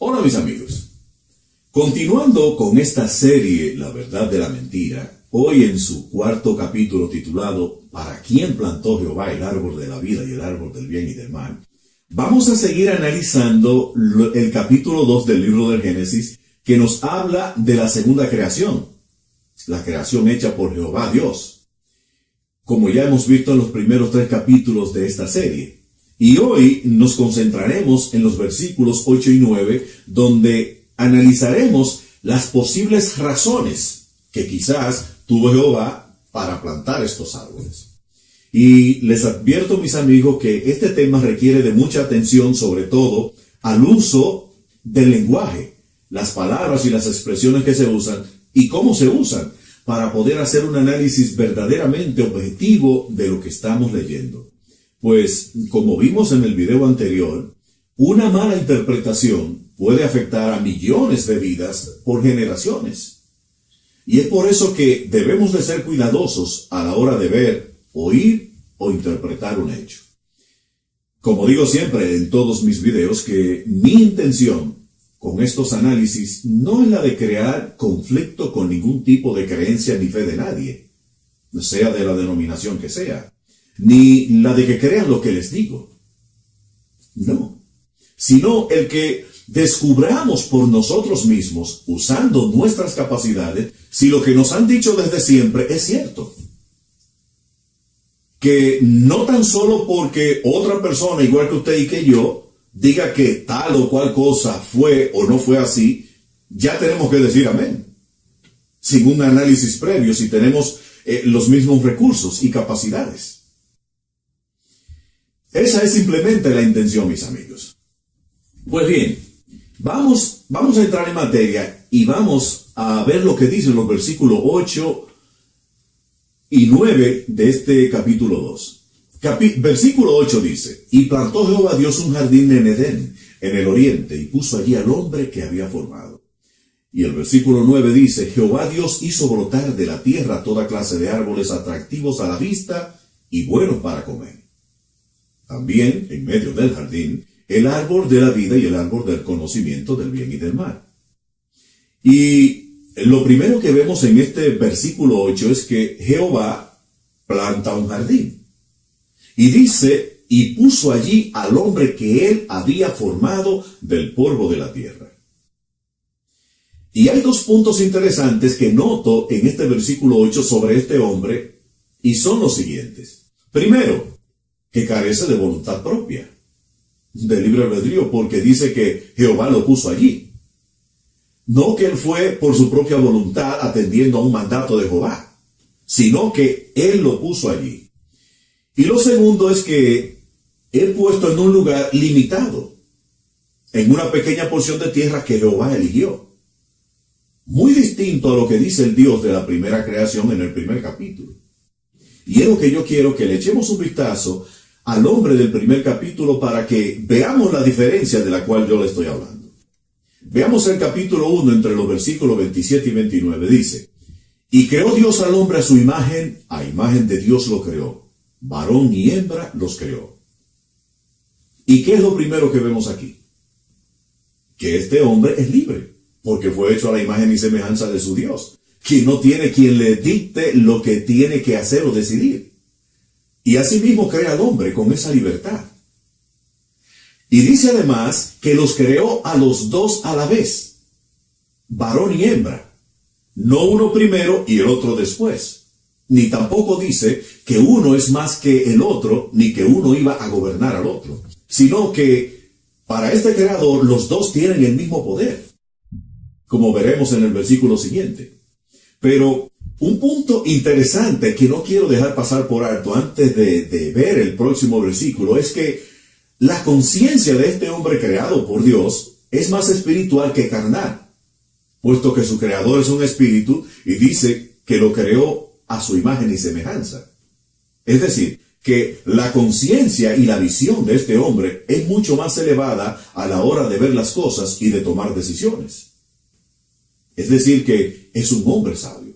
Hola mis amigos, continuando con esta serie La verdad de la mentira, hoy en su cuarto capítulo titulado ¿Para quién plantó Jehová el árbol de la vida y el árbol del bien y del mal? Vamos a seguir analizando el capítulo 2 del libro del Génesis, que nos habla de la segunda creación, la creación hecha por Jehová Dios, como ya hemos visto en los primeros 3 capítulos de esta serie. Y hoy nos concentraremos en los versículos 8 y 9, donde analizaremos las posibles razones que quizás tuvo Jehová para plantar estos árboles. Y les advierto, mis amigos, que este tema requiere de mucha atención, sobre todo al uso del lenguaje, las palabras y las expresiones que se usan y cómo se usan, para poder hacer un análisis verdaderamente objetivo de lo que estamos leyendo. Pues, como vimos en el video anterior, una mala interpretación puede afectar a millones de vidas por generaciones. Y es por eso que debemos de ser cuidadosos a la hora de ver, oír o interpretar un hecho. Como digo siempre en todos mis videos, que mi intención con estos análisis no es la de crear conflicto con ningún tipo de creencia ni fe de nadie, sea de la denominación que sea, ni la de que crean lo que les digo. No, sino el que descubramos por nosotros mismos, usando nuestras capacidades, si lo que nos han dicho desde siempre es cierto. Que no tan solo porque otra persona, igual que usted y que yo, diga que tal o cual cosa fue o no fue así, ya tenemos que decir amén. Sin un análisis previo, si tenemos los mismos recursos y capacidades. Esa es simplemente la intención, mis amigos. Pues bien, vamos a entrar en materia y vamos a ver lo que dicen los versículos 8 y 9 de este capítulo 2. Versículo 8 dice: Y plantó Jehová Dios un jardín en Edén, en el oriente, y puso allí al hombre que había formado. Y el versículo 9 dice: Jehová Dios hizo brotar de la tierra toda clase de árboles atractivos a la vista y buenos para comer. También, en medio del jardín, el árbol de la vida y el árbol del conocimiento del bien y del mal. Y lo primero que vemos en este versículo 8 es que Jehová planta un jardín. Y dice, y puso allí al hombre que él había formado del polvo de la tierra. Y hay 2 puntos interesantes que noto en este versículo 8 sobre este hombre, y son los siguientes. Primero, que carece de voluntad propia, de libre albedrío, porque dice que Jehová lo puso allí. No que él fue por su propia voluntad atendiendo a un mandato de Jehová, sino que él lo puso allí. Y lo segundo es que él puesto en un lugar limitado, en una pequeña porción de tierra que Jehová eligió. Muy distinto a lo que dice el Dios de la primera creación en el primer capítulo. Y es lo que yo quiero que le echemos un vistazo al hombre del primer capítulo para que veamos la diferencia de la cual yo le estoy hablando. Veamos el capítulo 1 entre los versículos 27 y 29. Dice: Y creó Dios al hombre a imagen de Dios lo creó. Varón y hembra los creó. ¿Y qué es lo primero que vemos aquí? Que este hombre es libre, porque fue hecho a la imagen y semejanza de su Dios, que no tiene quien le dicte lo que tiene que hacer o decidir. Y asimismo crea al hombre con esa libertad. Y dice además que los creó a los dos a la vez, varón y hembra, no uno primero y el otro después. Ni tampoco dice que uno es más que el otro, ni que uno iba a gobernar al otro, sino que para este creador los dos tienen el mismo poder, como veremos en el versículo siguiente. Pero un punto interesante que no quiero dejar pasar por alto antes de ver el próximo versículo es que la conciencia de este hombre creado por Dios es más espiritual que carnal, puesto que su creador es un espíritu y dice que lo creó a su imagen y semejanza. Es decir, que la conciencia y la visión de este hombre es mucho más elevada a la hora de ver las cosas y de tomar decisiones. Es decir, que es un hombre sabio.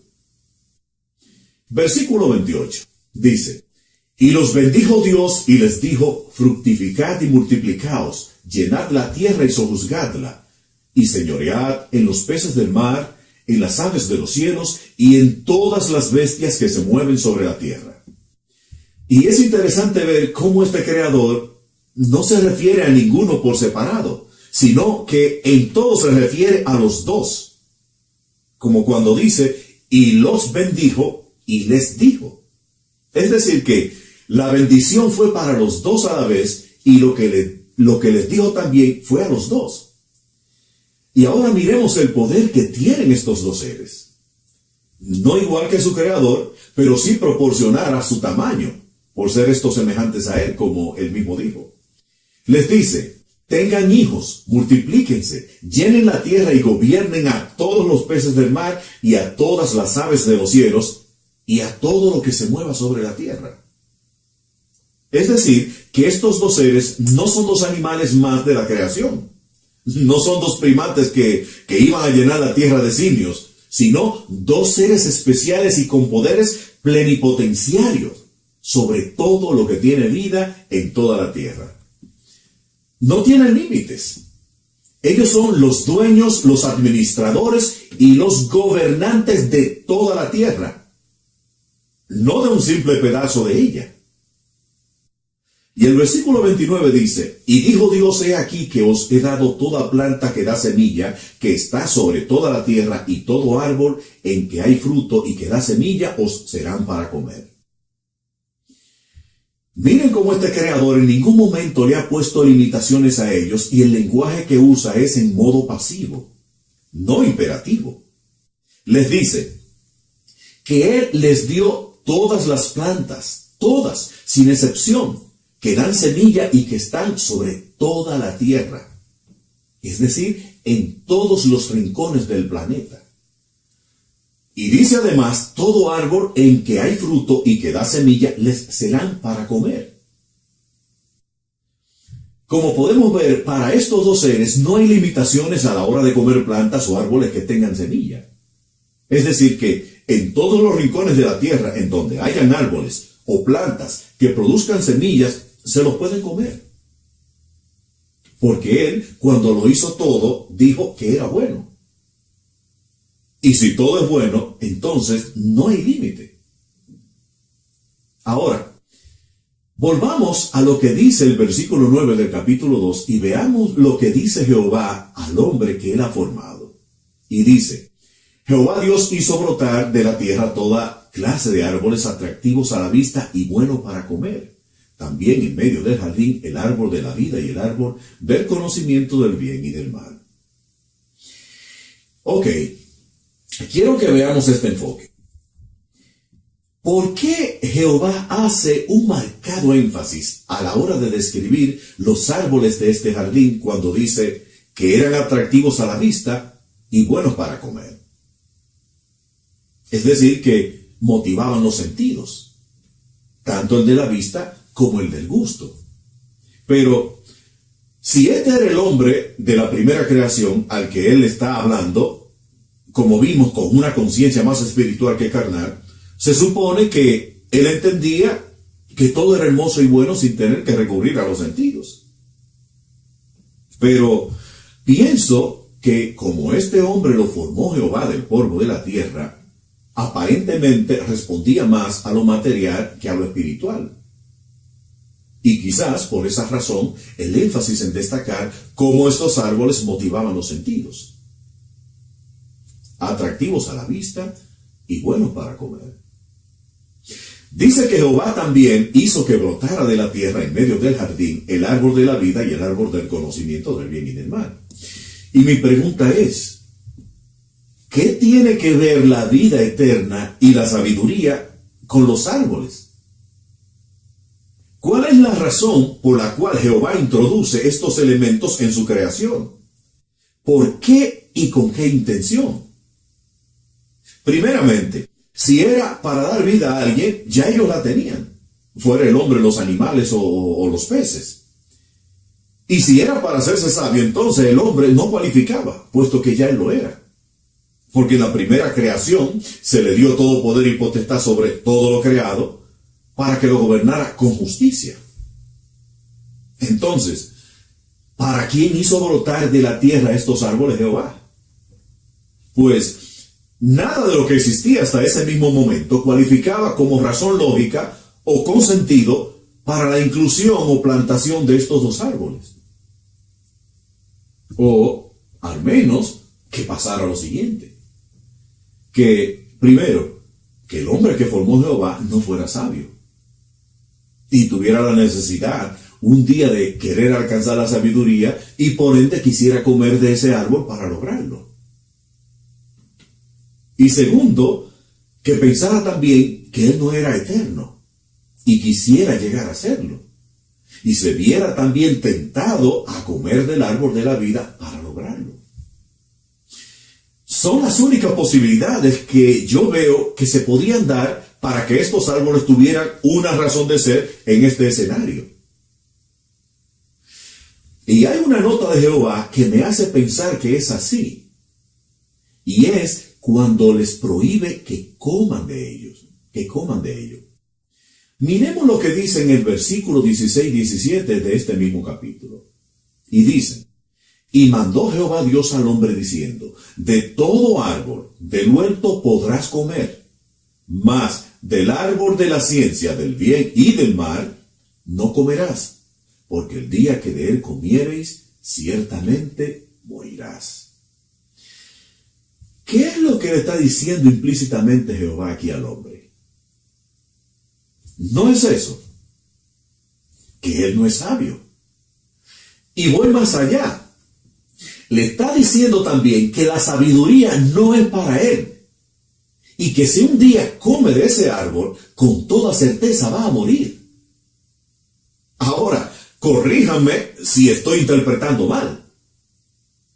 Versículo 28 dice: Y los bendijo Dios y les dijo: fructificad y multiplicaos, llenad la tierra y sojuzgadla, y señoread en los peces del mar, en las aves de los cielos y en todas las bestias que se mueven sobre la tierra. Y es interesante ver cómo este creador no se refiere a ninguno por separado, sino que en todo se refiere a los dos. Como cuando dice, y los bendijo y les dijo. Es decir que la bendición fue para los dos a la vez y lo que les dijo también fue a los dos. Y ahora miremos el poder que tienen estos dos seres. No igual que su creador, pero sí proporcionar a su tamaño, por ser estos semejantes a él, como él mismo dijo. Les dice, tengan hijos, multiplíquense, llenen la tierra y gobiernen a todos los peces del mar y a todas las aves de los cielos y a todo lo que se mueva sobre la tierra. Es decir, que estos dos seres no son dos animales más de la creación. No son dos primates que iban a llenar la tierra de simios, sino dos seres especiales y con poderes plenipotenciarios sobre todo lo que tiene vida en toda la tierra. No tienen límites. Ellos son los dueños, los administradores y los gobernantes de toda la tierra, no de un simple pedazo de ella. Y el versículo 29 dice, y dijo Dios, he aquí que os he dado toda planta que da semilla, que está sobre toda la tierra, y todo árbol en que hay fruto y que da semilla os serán para comer. Miren cómo este creador en ningún momento le ha puesto limitaciones a ellos, y el lenguaje que usa es en modo pasivo, no imperativo. Les dice que él les dio todas las plantas, todas, sin excepción, que dan semilla y que están sobre toda la tierra, es decir, en todos los rincones del planeta. Y dice además, todo árbol en que hay fruto y que da semilla les serán para comer. Como podemos ver, para estos dos seres no hay limitaciones a la hora de comer plantas o árboles que tengan semilla. Es decir, que en todos los rincones de la tierra en donde hayan árboles o plantas que produzcan semillas, se los pueden comer. Porque él, cuando lo hizo todo, dijo que era bueno. Y si todo es bueno, entonces no hay límite. Ahora, volvamos a lo que dice el versículo 9 del capítulo 2 y veamos lo que dice Jehová al hombre que él ha formado. Y dice, Jehová Dios hizo brotar de la tierra toda clase de árboles atractivos a la vista y bueno para comer. También en medio del jardín el árbol de la vida y el árbol del conocimiento del bien y del mal. Ok, quiero que veamos este enfoque. ¿Por qué Jehová hace un marcado énfasis a la hora de describir los árboles de este jardín cuando dice que eran atractivos a la vista y buenos para comer? Es decir, que motivaban los sentidos, tanto el de la vista como el del gusto. Pero si este era el hombre de la primera creación al que él está hablando, como vimos, con una conciencia más espiritual que carnal, se supone que él entendía que todo era hermoso y bueno sin tener que recurrir a los sentidos. Pero pienso que como este hombre lo formó Jehová del polvo de la tierra, aparentemente respondía más a lo material que a lo espiritual. Y quizás por esa razón el énfasis en destacar cómo estos árboles motivaban los sentidos. Atractivos a la vista y buenos para comer. Dice que Jehová también hizo que brotara de la tierra en medio del jardín el árbol de la vida y el árbol del conocimiento del bien y del mal. Y mi pregunta es, ¿qué tiene que ver la vida eterna y la sabiduría con los árboles? ¿Cuál es la razón por la cual Jehová introduce estos elementos en su creación? ¿Por qué y con qué intención? Primeramente, si era para dar vida a alguien, ya ellos la tenían, fuera el hombre, los animales o los peces. Y si era para hacerse sabio, entonces el hombre no cualificaba, puesto que ya él lo era. Porque en la primera creación se le dio todo poder y potestad sobre todo lo creado, para que lo gobernara con justicia. Entonces, ¿para quién hizo brotar de la tierra estos árboles Jehová? Pues nada de lo que existía hasta ese mismo momento cualificaba como razón lógica o con sentido para la inclusión o plantación de estos dos árboles. O, al menos, que pasara lo siguiente. Que, primero, que el hombre que formó Jehová no fuera sabio. Y tuviera la necesidad un día de querer alcanzar la sabiduría y por ende quisiera comer de ese árbol para lograrlo. Y segundo, que pensara también que él no era eterno y quisiera llegar a serlo. Y se viera también tentado a comer del árbol de la vida para lograrlo. Son las únicas posibilidades que yo veo que se podían dar para que estos árboles tuvieran una razón de ser en este escenario. Y hay una nota de Jehová que me hace pensar que es así. Y es cuando les prohíbe que coman de ellos, que coman de ellos. Miremos lo que dice en el versículo 16 y 17 de este mismo capítulo. Y dice: y mandó Jehová Dios al hombre diciendo: de todo árbol del huerto podrás comer, mas del árbol de la ciencia del bien y del mal no comerás, porque el día que de él comiereis, ciertamente morirás. ¿Qué es lo que le está diciendo implícitamente Jehová aquí al hombre? No es eso, que él no es sabio. Y voy más allá. Le está diciendo también que la sabiduría no es para él. Y que si un día come de ese árbol, con toda certeza va a morir. Ahora, corríjanme si estoy interpretando mal.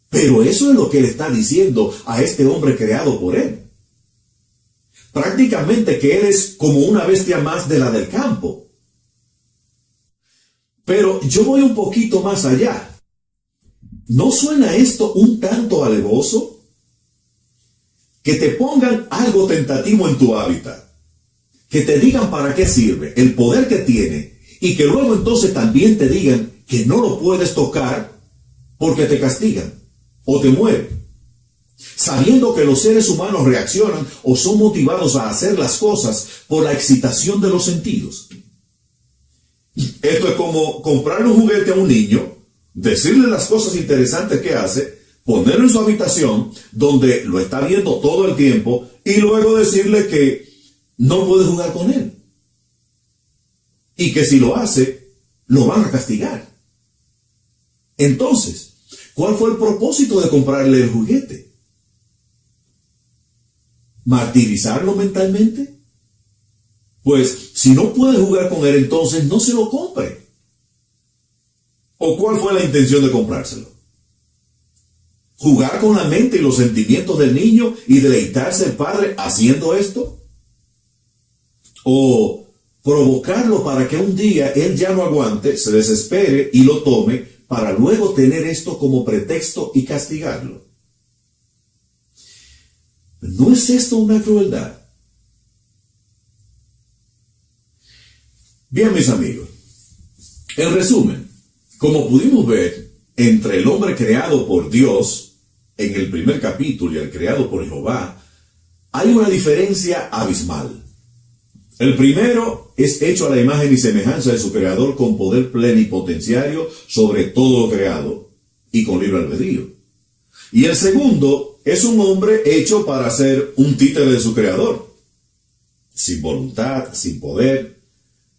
Pero eso es lo que le está diciendo a este hombre creado por él. Prácticamente que él es como una bestia más de la del campo. Pero yo voy un poquito más allá. ¿No suena esto un tanto alevoso? Que te pongan algo tentativo en tu hábitat. Que te digan para qué sirve, el poder que tiene. Y que luego entonces también te digan que no lo puedes tocar porque te castigan o te mueren. Sabiendo que los seres humanos reaccionan o son motivados a hacer las cosas por la excitación de los sentidos. Esto es como comprarle un juguete a un niño, decirle las cosas interesantes que hace, ponerlo en su habitación donde lo está viendo todo el tiempo y luego decirle que no puede jugar con él. Y que si lo hace, lo van a castigar. Entonces, ¿cuál fue el propósito de comprarle el juguete? ¿Martirizarlo mentalmente? Pues, si no puede jugar con él, entonces no se lo compre. ¿O cuál fue la intención de comprárselo? ¿Jugar con la mente y los sentimientos del niño y deleitarse el padre haciendo esto? ¿O provocarlo para que un día él ya no aguante, se desespere y lo tome para luego tener esto como pretexto y castigarlo? ¿No es esto una crueldad? Bien, mis amigos, en resumen, como pudimos ver, entre el hombre creado por Dios en el primer capítulo y el creado por Jehová, hay una diferencia abismal. El primero es hecho a la imagen y semejanza de su creador con poder plenipotenciario sobre todo lo creado y con libre albedrío. Y el segundo es un hombre hecho para ser un títere de su creador, sin voluntad, sin poder,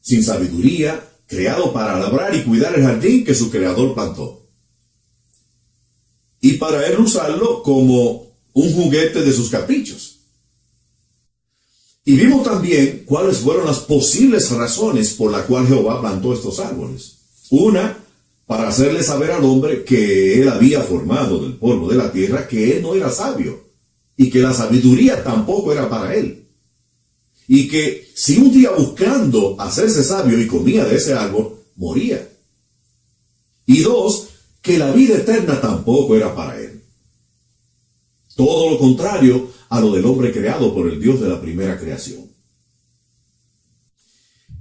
sin sabiduría, creado para labrar y cuidar el jardín que su creador plantó. Y para él usarlo como un juguete de sus caprichos. Y vimos también cuáles fueron las posibles razones por las cuales Jehová plantó estos árboles. Una, para hacerle saber al hombre que él había formado del polvo de la tierra, que él no era sabio, y que la sabiduría tampoco era para él. Y que si un día buscando hacerse sabio y comía de ese árbol, moría. Y dos, que la vida eterna tampoco era para él. Todo lo contrario a lo del hombre creado por el Dios de la primera creación.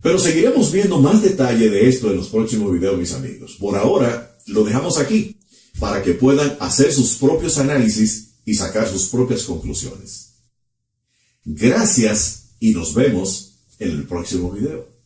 Pero seguiremos viendo más detalle de esto en los próximos videos, mis amigos. Por ahora, lo dejamos aquí para que puedan hacer sus propios análisis y sacar sus propias conclusiones. Gracias y nos vemos en el próximo video.